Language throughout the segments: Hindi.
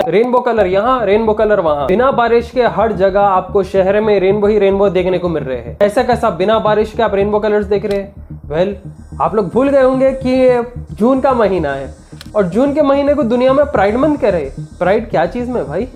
रेनबो कलर यहाँ, रेनबो कलर वहाँ, बिना बारिश के हर जगह आपको शहर में रेनबो ही रेनबो देखने को मिल रहे हैं। ऐसा कैसा बिना बारिश के आप रेनबो कलर्स देख रहे हैं? वेल, आप लोग भूल गए होंगे कि ये जून का महीना है और जून के महीने को दुनिया में प्राइड मंथ कह रहे हैं। प्राइड क्या चीज में भाई?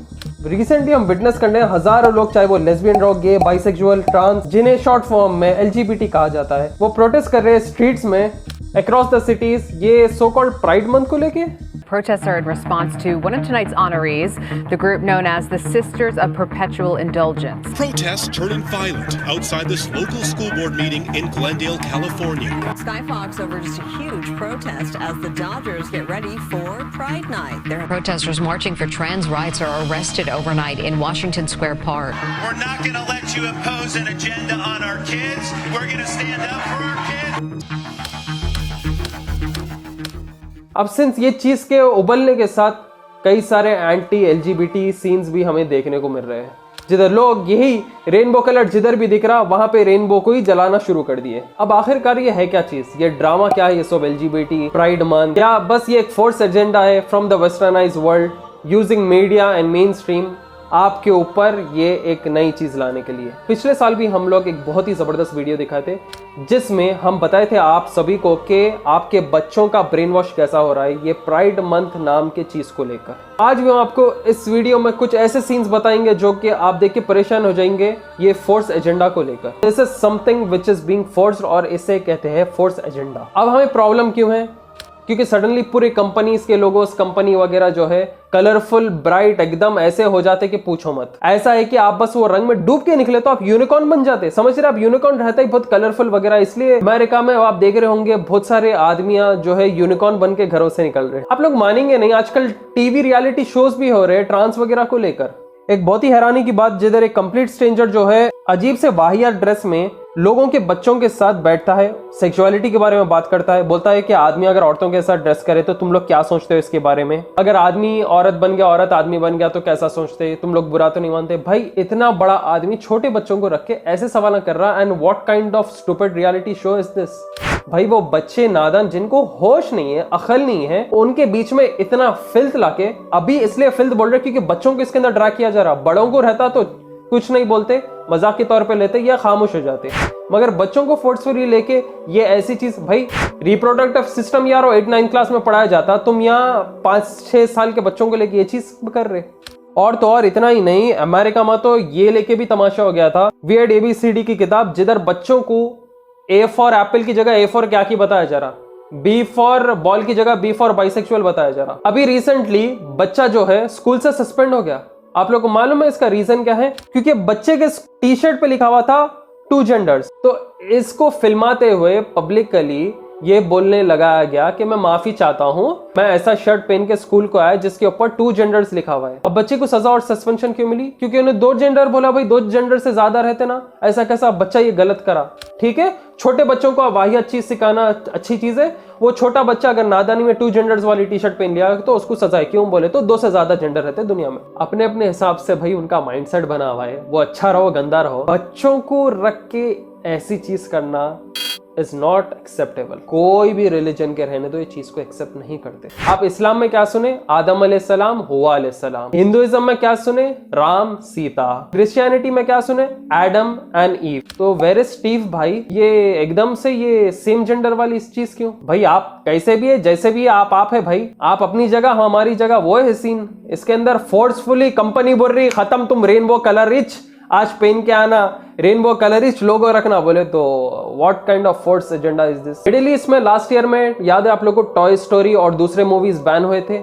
रिसेंटली हम विटनेस करने हैं हजारों लोग, चाहे वो लेस्बियन रहो, गे, बाइसेक्सुअल, ट्रांस, जिन्हें शॉर्ट फॉर्म में एलजीबीटी कहा जाता है, वो प्रोटेस्ट कर रहे हैं स्ट्रीट्स में अक्रॉस द सिटीज, ये सो कॉल्ड प्राइड मंथ को लेके। Protests are in response to one of tonight's honorees, the group known as the Sisters of Perpetual Indulgence. Protests turning violent outside this local school board meeting in Glendale, California. Sky Fox over just a huge protest as the Dodgers get ready for Pride Night. Protesters marching for trans rights are arrested overnight in Washington Square Park. We're not going to let you impose an agenda on our kids. We're going to stand up for our kids. अब सिंस ये चीज के उबलने के साथ कई सारे एंटी एलजीबीटी सीन्स भी हमें देखने को मिल रहे हैं, जिधर लोग यही रेनबो कलर जिधर भी दिख रहा वहां पे रेनबो को ही जलाना शुरू कर दिए। अब आखिरकार ये है क्या चीज? ये ड्रामा क्या है? ये सब एलजीबीटी प्राइड मंथ, या बस ये एक फोर्स एजेंडा है from the westernised world using media and main stream आपके ऊपर ये एक नई चीज लाने के लिए? पिछले साल भी हम लोग एक बहुत ही जबरदस्त वीडियो दिखाए थे जिसमें हम बताए थे आप सभी को कि आपके बच्चों का ब्रेन वॉश कैसा हो रहा है ये प्राइड मंथ नाम के चीज को लेकर। आज भी हम आपको इस वीडियो में कुछ ऐसे सीन्स बताएंगे जो कि आप देख के परेशान हो जाएंगे ये फोर्स एजेंडा को लेकर। This is something which is being forced और इसे कहते हैं फोर्स एजेंडा। अब हमें प्रॉब्लम क्यों है? क्योंकि सडनली पूरे कंपनीज के लोगोस, कंपनी वगैरह जो है कलरफुल, ब्राइट, एकदम ऐसे हो जाते कि पूछो मत। ऐसा है कि आप बस वो रंग में डूब के निकले तो आप यूनिकॉर्न बन जाते। समझ रहे? आप यूनिकॉर्न रहता ही बहुत कलरफुल वगैरह, इसलिए अमेरिका में आप देख रहे होंगे बहुत सारे आदमियां जो है यूनिकॉर्न बन के घरों से निकल रहे हैं। आप लोग मानेंगे नहीं, आजकल टीवी रियलिटी शोज भी हो रहे हैं ट्रांस वगैरह को लेकर। एक बहुत ही हैरानी की बात, जिधर एक कंप्लीट स्ट्रेंजर जो है अजीब से वाहियात ड्रेस में लोगों के बच्चों के साथ बैठता है, सेक्सुअलिटी के बारे में बात करता है, बोलता है कि आदमी अगर औरतों के साथ ड्रेस करे तो तुम लोग क्या सोचते हो इसके बारे में? अगर आदमी औरत बन गया, औरत आदमी बन गया तो कैसा सोचते हो? तुम लोग बुरा तो नहीं मानते? भाई इतना बड़ा आदमी छोटे बच्चों को रख के ऐसे सवाल कर रहा है। And what kind of stupid reality show is this? भाई वो बच्चे नादान जिनको होश नहीं है, अकल नहीं है, उनके बीच में इतना फिल्थ लाके, अभी इसलिए फिल्थ बोल रहे क्योंकि बच्चों को इसके अंदर ड्रा किया जा रहा। बड़ों को रहता तो कुछ नहीं बोलते, मजाक के तौर पे लेते या खामोश हो जाते, मगर बच्चों को फोर्सफुली लेके ये ऐसी चीज। भाई रिप्रोडक्टिव सिस्टम यार 8-9 क्लास में पढ़ाया जाता, तुम यहाँ 5-6 साल के बच्चों को लेके ये चीज कर रहे। और तो और इतना ही नहीं, अमेरिका में तो ये लेके भी तमाशा हो गया था, वियर्ड ABCD की किताब, जिधर बच्चों को A फॉर एप्पल की जगह A फॉर क्या की बताया जा रहा, B फॉर बॉल की जगह B फॉर बाइसेक्सुअल बताया जा रहा। अभी रिसेंटली बच्चा जो है स्कूल से सस्पेंड हो गया। आप लोगों को मालूम है इसका रीजन क्या है? क्योंकि बच्चे के टी शर्ट पे लिखा हुआ था 2 genders। तो इसको फिल्माते हुए पब्लिकली ये बोलने लगाया गया कि मैं माफी चाहता हूं, मैं ऐसा शर्ट पहन के स्कूल को आया जिसके ऊपर 2 genders लिखा हुआ है। अब बच्चे को सजा और सस्पेंशन क्यों मिली? क्योंकि उन्हें 2 जेंडर बोला। भाई 2 जेंडर से ज्यादा रहते ना, ऐसा कैसा बच्चा ये गलत करा? ठीक है, छोटे बच्चों को वाहियात चीज सिखाना अच्छी चीज है। वो छोटा बच्चा अगर नादानी में 2 genders वाली टी शर्ट पहन लिया तो उसको सजा है। क्यों बोले तो 2 से ज्यादा जेंडर रहते दुनिया में। अपने अपने हिसाब से भाई उनका माइंडसेट बना हुआ है, वो अच्छा रहो गंदा रहो, बच्चों को रख के ऐसी चीज करना इज नॉट एक्सेप्टेबल। कोई भी रिलीजन के रहने दो, ये चीज को एक्सेप्ट नहीं करते। आप इस्लाम में क्या सुने? आदम अलैहिस्सलाम, हुवा अलैहिस्सलाम। हिंदुइज्म में क्या सुने? राम, सीता। क्रिश्चियनिटी में क्या सुने? Adam and ewe. तो वेयर इज स्टीव? भाई ये एकदम से ये सेम जेंडर वाली इस चीज क्यों? भाई आप कैसे भी है, जैसे भी है, आप है भाई। आप अपनी जगह, हमारी जगह, वो है सीन। इसके अंदर फोर्सफुली कंपनी बोल रही खत्म, तुम रेनबो कलर रिच आज पहन के आना, रेनबो कलरिस्ट लोगो रखना। बोले तो what kind of force agenda is this? Middle east में लास्ट ईयर में याद है आप लोगों को टॉय स्टोरी और दूसरे मूवीज बैन हुए थे।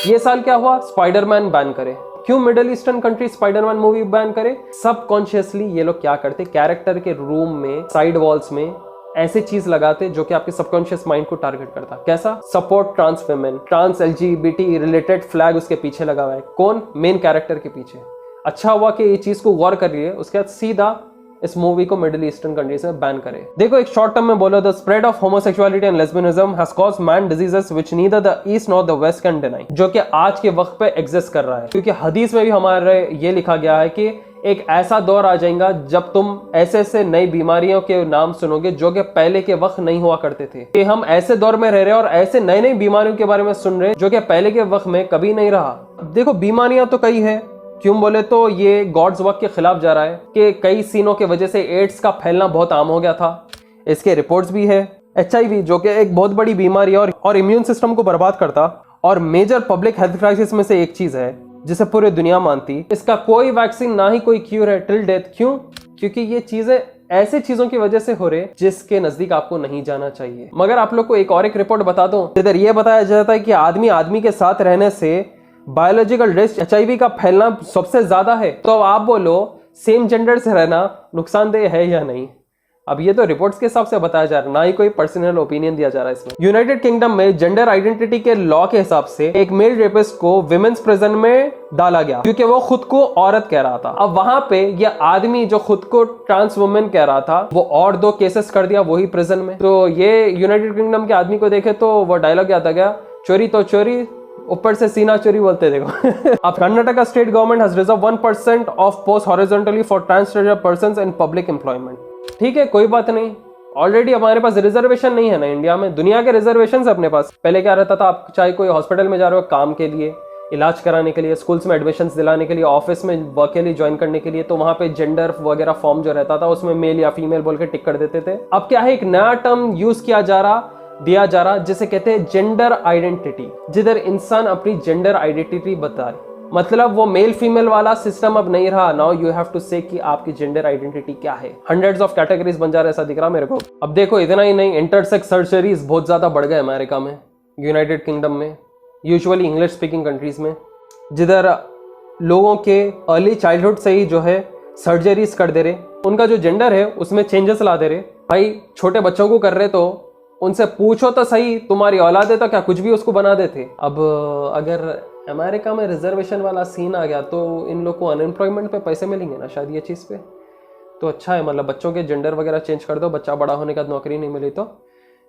ये साल क्या हुआ? स्पाइडरमैन बैन करे। क्यों middle eastern country Spiderman movie ban करे? सबकॉन्शियसली ये लोग क्या करते, कैरेक्टर के रूम में, साइड वॉल्स में ऐसे चीज लगाते जो कि आपके सबकॉन्शियस माइंड को टारगेट करता। कैसा? Support trans women, trans LGBT related flag उसके पीछे लगा हुआ है। कौन? मेन कैरेक्टर के पीछे। अच्छा हुआ कि ये चीज को गौर कर रही है, उसके बाद सीधा इस मूवी को मिडिल ईस्टर्न कंट्रीज में बैन करे। देखो एक शॉर्ट टर्म में बोलो, the spread of homosexuality and lesbianism has caused man diseases which neither the East nor the West can deny, जो कि आज के वक्त पे एग्जिस्ट कर रहा है। क्योंकि हदीस में भी हमारे ये लिखा गया है कि एक ऐसा दौर आ जाएगा जब तुम ऐसे ऐसे नई बीमारियों के नाम सुनोगे जो कि पहले के वक्त नहीं हुआ करते थे। कि हम ऐसे दौर में रह रहे हैं और ऐसे नई नई बीमारियों के बारे में सुन रहे हैं जो कि पहले के वक्त में कभी नहीं रहा। देखो बीमारियां तो कई है, क्यों बोले तो ये गॉड्स वर्क के खिलाफ जा रहा है कि कई सीनों की वजह से एड्स का फैलना बहुत आम हो गया था। इसके रिपोर्ट्स भी है। HIV जो कि एक बहुत बड़ी बीमारी है और इम्यून सिस्टम को बर्बाद करता और मेजर पब्लिक हेल्थ क्राइसिस में से एक चीज है जिसे पूरी दुनिया मानती। इसका कोई वैक्सीन ना ही कोई क्यूर है टिल डेथ। क्यों? क्योंकि ये चीजें ऐसे चीजों की वजह से हो रहे जिसके नजदीक आपको नहीं जाना चाहिए। मगर आप लोग को एक रिपोर्ट बता दूं, इधर ये बताया जाता है कि आदमी आदमी के साथ रहने से बायोलॉजिकल रिस्क HIV का फैलना सबसे ज्यादा है। तो अब आप बोलो सेम जेंडर से रहना नुकसानदेह है या नहीं? अब ये तो रिपोर्ट्स के हिसाब से बताया जा रहा है, ना ही कोई पर्सनल ओपिनियन दिया जा रहा है इसमें। यूनाइटेड किंगडम में जेंडर आइडेंटिटी के लॉ के हिसाब से एक मेल रेपिस्ट को विमेंस प्रिजन में डाला गया क्योंकि वो खुद को औरत कह रहा था। अब वहां पे ये आदमी जो खुद को ट्रांस वुमेन कह रहा था वो और 2 केसेस कर दिया वही प्रिजन में। तो ये यूनाइटेड किंगडम के आदमी को देखे तो वो डायलॉग याद आ गया, चोरी तो चोरी ऊपर से सीना चोरी बोलते देखो। अब Karnataka state government has reserve 1% of post horizontally for transgender persons in public employment. ठीक है, कोई बात नहीं। ऑलरेडी हमारे पास रिजर्वेशन नहीं है ना इंडिया में, दुनिया के रिजर्वेशन है अपने पास। पहले क्या रहता था, आप चाहे कोई हॉस्पिटल में जा रहे हो काम के लिए, इलाज कराने के लिए, स्कूल्स में एडमिशन दिलाने के लिए, ऑफिस में वर्क के लिए ज्वाइन करने के लिए, तो वहां पे जेंडर वगैरह फॉर्म जो रहता था उसमें मेल या फीमेल बोल के टिक कर देते थे। अब क्या है, एक नया टर्म यूज दिया जा रहा जिसे कहते हैं जेंडर आइडेंटिटी, जिधर इंसान अपनी जेंडर आइडेंटिटी बताए। मतलब वो मेल फीमेल वाला सिस्टम अब नहीं रहा। नाउ यू हैव टू से कि आपकी जेंडर आइडेंटिटी क्या है। हंड्रेड्स ऑफ कैटेगरीज बन जा रहे, ऐसा दिख रहा मेरे को। अब देखो इतना ही नहीं, इंटरसेक्स सर्जरीज बहुत ज्यादा बढ़ गए अमेरिका में, यूनाइटेड किंगडम में, यूजुअली इंग्लिश स्पीकिंग कंट्रीज में, जिधर लोगों के अर्ली चाइल्डहुड से ही जो है सर्जरीज कर दे रहे, उनका जो जेंडर है उसमें चेंजेस ला दे रहे। भाई छोटे बच्चों को कर रहे तो उनसे पूछो तो सही, तुम्हारी औलाद है तो क्या कुछ भी उसको बना देते। अब अगर अमेरिका में रिजर्वेशन वाला सीन आ गया तो इन लोग को अनएम्प्लॉयमेंट पे पैसे मिलेंगे ना शायद ये चीज़ पे। तो अच्छा है, मतलब बच्चों के जेंडर वगैरह चेंज कर दो, बच्चा बड़ा होने के बाद नौकरी नहीं मिली तो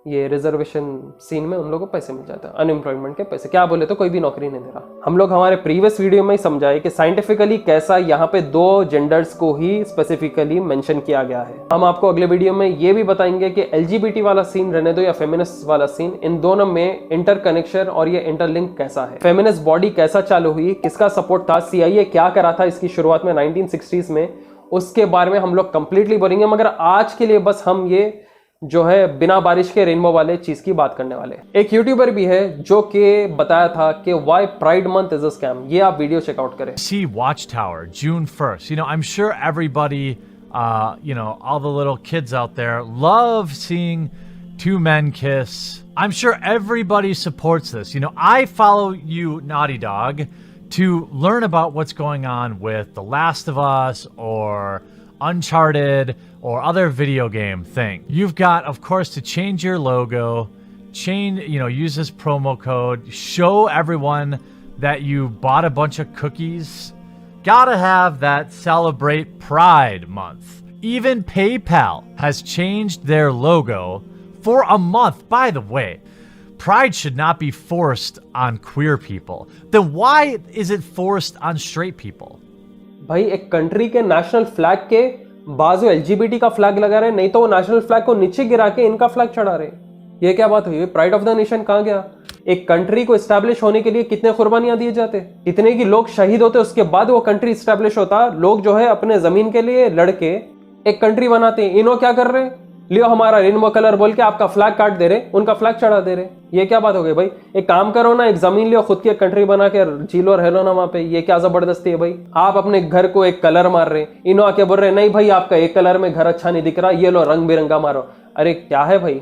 ये रिजर्वेशन सीन में उन लोगों को पैसे मिल जाते हैं, अनएम्प्लॉयमेंट के पैसे। क्या बोले तो कोई भी नौकरी नहीं दे रहा। हम लोग हमारे प्रीवियस वीडियो में ही समझाए कि साइंटिफिकली कैसा यहाँ पे 2 जेंडर्स को ही स्पेसिफिकली मेंशन किया गया है। हम आपको अगले वीडियो में ये भी बताएंगे कि LGBT वाला सीन रहने दो या फेमिनिस्ट वाला सीन, इन दोनों में इंटरकनेक्शन और ये इंटरलिंक कैसा है, फेमिनिस्ट बॉडी कैसा चालू हुई, किसका सपोर्ट था, CIA क्या करा था इसकी शुरुआत में 1960s में, उसके बारे में हम लोग कंप्लीटली बोलेंगे। मगर आज के लिए बस हम ये जो है बिना बारिश के रेनबो वाले चीज की बात करने वाले। एक यूट्यूबर भी है जो कि बताया था कि why pride month is a scam. ये आप वीडियो चेकआउट करें। See Watchtower, June 1st. You know, I'm sure everybody, all the little kids out there love seeing 2 men kiss. I'm sure everybody supports this. You know, I follow you, Naughty Dog, to learn about what's going on with The Last of Us or Uncharted or other video game thing. You've got, of course, to change your logo, use this promo code, show everyone that you bought a bunch of cookies. Gotta have that celebrate Pride Month. Even PayPal has changed their logo for a month. By the way, Pride should not be forced on queer people. Then why is it forced on straight people? भाई एक कंट्री के नेशनल फ्लैग के बाजू LGBT का फ्लैग लगा रहे, नहीं तो वो नेशनल फ्लैग को नीचे गिरा के इनका फ्लैग चढ़ा रहे। ये क्या बात हुई? प्राइड ऑफ द नेशन कहाँ गया? एक कंट्री को एस्टैब्लिश होने के लिए कितने कुर्बानियां दिए जाते, कितने की लोग शहीद होते, उसके बाद वो कंट्री एस्टैब्लिश होता। लोग जो है अपने जमीन के लिए लड़के एक कंट्री बनाते। इन्हों क्या कर रहे, लियो हमारा रेनबो कलर बोल के आपका फ्लैग काट दे रहे, उनका फ्लैग चढ़ा दे रहे। ये क्या बात हो गई भाई? एक काम करो ना, एक जमीन लियो, खुद की एक कंट्री बना के जी लो, रह लो ना वहां पे। ये क्या जबरदस्ती है भाई? आप अपने घर को एक कलर मार रहे, इन्हों आके बोल रहे नहीं भाई आपका एक कलर में घर अच्छा नहीं दिख रहा, ये लो रंग बिरंगा मारो। अरे क्या है भाई,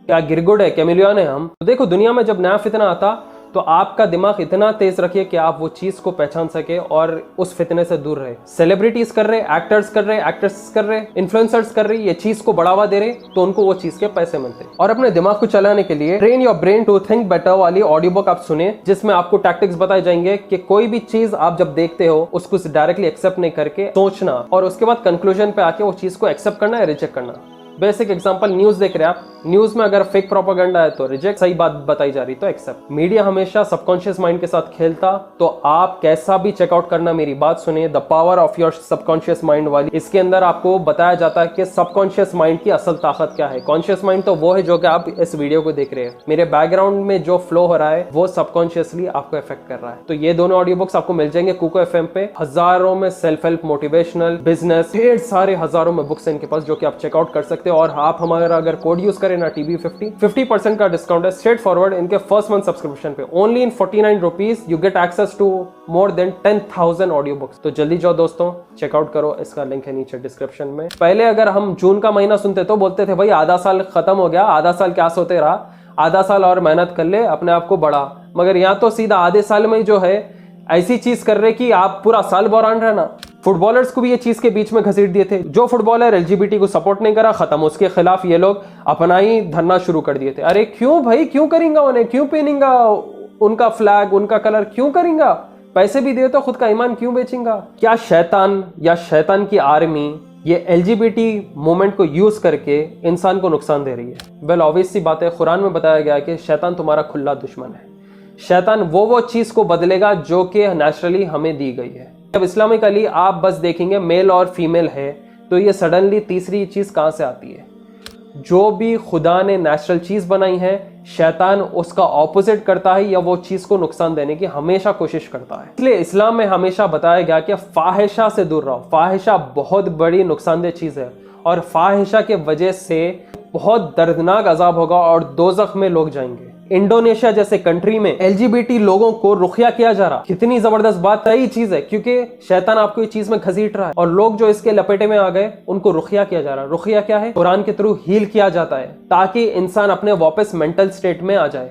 क्या गिरगुड है, कैमिलियन है हम? तो देखो दुनिया में जब नया फितना आता तो आपका दिमाग इतना तेज रखिए कि आप वो चीज को पहचान सके और उस फितने से दूर रहे। सेलिब्रिटीज कर रहे, एक्टर्स कर रहे, एक्ट्रेस कर रहे, इन्फ्लुएंसर्स कर रही, ये चीज को बढ़ावा दे रहे तो उनको वो चीज के पैसे मिलते। और अपने दिमाग को चलाने के लिए train your brain to think better वाली ऑडियो बुक आप सुने, जिसमें आपको टैक्टिक्स बताए जाएंगे कि कोई भी चीज आप जब देखते हो उसको डायरेक्टली एक्सेप्ट नहीं करके सोचना और उसके बाद कंक्लूजन पे आके वो चीज को एक्सेप्ट करना या रिजेक्ट करना। बेसिक एग्जांपल, न्यूज़ देख रहे हैं आप, न्यूज़ में अगर फेक प्रोपेगेंडा है तो रिजेक्ट, सही बात बताई जा रही तो एक्सेप्ट। मीडिया हमेशा सबकॉन्शियस माइंड के साथ खेलता, तो आप कैसा भी चेकआउट करना, मेरी बात सुनिए, the power of your subconscious mind वाली, इसके अंदर आपको बताया जाता है कि सबकॉन्शियस माइंड की असल ताकत क्या है। कॉन्शियस माइंड तो वो है जो कि आप इस वीडियो को देख रहे हैं, मेरे बैकग्राउंड में जो फ्लो हो रहा है वो सबकॉन्शियसली आपको इफेक्ट कर रहा है। तो ये दोनों ऑडियो बुक्स आपको मिल जाएंगे कुको एफएम पे, हजारों में सेल्फ हेल्प, मोटिवेशनल, बिजनेस, ढेर सारे हजारों में बुक्स हैं इनके पास जो कि आप चेकआउट कर सकते हो। और आप हमारा अगर कोड यूज करें ना TB50, 50% का डिस्काउंट है स्ट्रेट फॉरवर्ड इनके फर्स्ट मंथ सब्सक्रिप्शन पे। Only in 49 rupees you get access to more than 10,000 audio books. तो जल्दी जाओ दोस्तों, चेकआउट करो, इसका लिंक है नीचे डिस्क्रिप्शन में। पहले अगर हम जून का महीना सुनते तो बोलते थे भाई आधा साल खत्म हो गया, आधा साल क्या सोते रहा, आधा साल और मेहनत कर ले, अपने आप को बढ़ा। मगर यहाँ तो सीधा आधे साल में जो है ऐसी चीज कर रहे कि आप पूरा साल बौरान रहना। फुटबॉलर्स को भी ये चीज के बीच में घसीट दिए थे। जो फुटबॉलर LGBT को सपोर्ट नहीं करा, खत्म, उसके खिलाफ ये लोग अपना ही धरना शुरू कर दिए थे। अरे क्यों भाई, क्यों करेंगा उन्हें, क्यों पहनेगा उनका फ्लैग, उनका कलर क्यों करेंगा, पैसे भी दे तो खुद का ईमान क्यों बेचेंगा। क्या शैतान या शैतान की आर्मी ये LGBT मूवमेंट को यूज करके इंसान को नुकसान दे रही है? वेल ऑब्वियस सी बात है, कुरान में बताया गया है कि शैतान तुम्हारा खुला दुश्मन है। शैतान वो चीज को बदलेगा जो कि नेचुरली हमें दी गई है। जब इस्लामिकली आप बस देखेंगे मेल और फीमेल है, तो ये सडनली तीसरी चीज कहां से आती है? जो भी खुदा ने नेचुरल चीज बनाई है, शैतान उसका ऑपोजिट करता है या वो चीज को नुकसान देने की हमेशा कोशिश करता है। इसलिए इस्लाम में हमेशा बताया गया कि फाहिशा से दूर रहो। फाहिशा बहुत बड़ी नुकसानदेह चीज है और फाहिशा के वजह से बहुत दर्दनाक अजाब होगा और दोज़ख में लोग जाएंगे। इंडोनेशिया जैसे कंट्री में LGBT लोगों को रुखिया किया जा रहा, कितनी जबरदस्त बात, सही चीज है, क्योंकि शैतान आपको ये चीज में घसीट रहा है और लोग जो इसके लपेटे में आ गए उनको रुखिया किया जा रहा है। रुखिया क्या है? कुरान के थ्रू हील किया जाता है ताकि इंसान अपने वापस मेंटल स्टेट में आ जाए।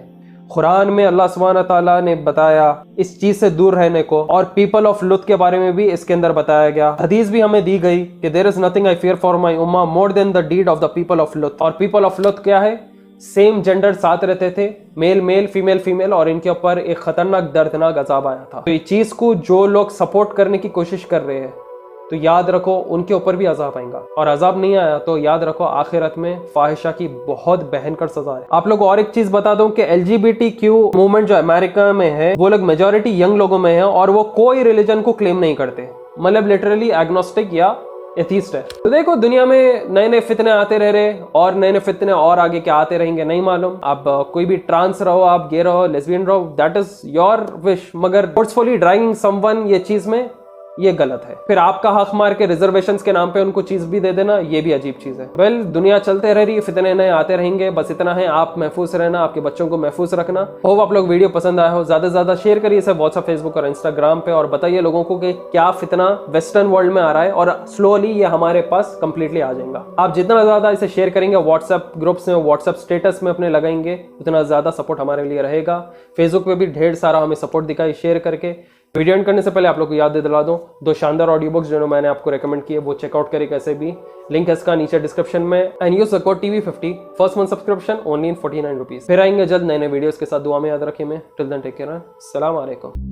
कुरान में अल्लाह सुब्हानहू तआला ने बताया इस चीज से दूर रहने को, और पीपल ऑफ लुत के बारे में भी इसके अंदर बताया गया। हदीस भी हमें दी गई कि there is nothing I fear for my उम्मा more than the deed of the people of लुत। और पीपल ऑफ लुत क्या है? सेम जेंडर साथ रहते थे, मेल मेल फीमेल फीमेल, और इनके ऊपर एक खतरनाक दर्दनाक अजाब आया था। तो ये चीज को जो लोग सपोर्ट करने की कोशिश कर रहे हैं, तो याद रखो उनके ऊपर भी अजाब आएगा। और अजाब नहीं आया तो याद रखो आखिरत में फाहिशा की बहुत भयंकर सजा है। आप लोग को और एक चीज बता दूं कि LGBTQ मूवमेंट जो अमेरिका में है, वो लोग मेजॉरिटी यंग लोगों में है और वो कोई रिलीजन को क्लेम नहीं करते, मतलब लिटरली एग्नोस्टिक या एथीस्ट है। तो देखो दुनिया में नए नए फितने आते रह रहे और नए नए फितने और आगे क्या आते रहेंगे नहीं मालूम। आप कोई भी ट्रांस रहो, आप गे रहो, लेस्बियन रहो, दैट इज योर विश, मगर फोर्सफुली ड्राइविंग समवन ये चीज में ये गलत है। फिर आपका हक मार के रिजर्वेशंस के नाम पे उनको चीज भी दे देना, ये भी अजीब चीज है। वेल दुनिया चलते रह रही है, फितने नए आते रहेंगे, बस इतना है आप महफूज रहना, आपके बच्चों को महफूज रखना। होप आप लोग वीडियो पसंद आया हो, ज्यादा से ज्यादा शेयर करिए इसे व्हाट्सएप, फेसबुक और इंस्टाग्राम पे, और बताइए लोगों को कि क्या फितना वेस्टर्न वर्ल्ड में आ रहा है, और स्लोली ये हमारे पास कंप्लीटली आ जाएगा। आप जितना ज्यादा इसे शेयर करेंगे, व्हाट्सएप ग्रुप्स में, व्हाट्सएप स्टेटस में अपने लगाएंगे, उतना ज्यादा सपोर्ट हमारे लिए रहेगा। फेसबुक पे भी ढेर सारा हमें सपोर्ट दिखाई शेयर करके। वीडियो एंड करने से पहले आप लोग को याद दिला दूं, 2 शानदार ऑडियो बुक्स जो मैंने आपको रेकमेंड किए वो चेकआउट करें कैसे भी, लिंक है इसका नीचे डिस्क्रिप्शन में। And use the code TB50 first month subscription only in 49 rupees. फिर आएंगे जल्द नए नए वीडियोस के साथ, दुआ में याद रखें। मैं टिल देन टेक केयर, अस्सलाम वालेकुम।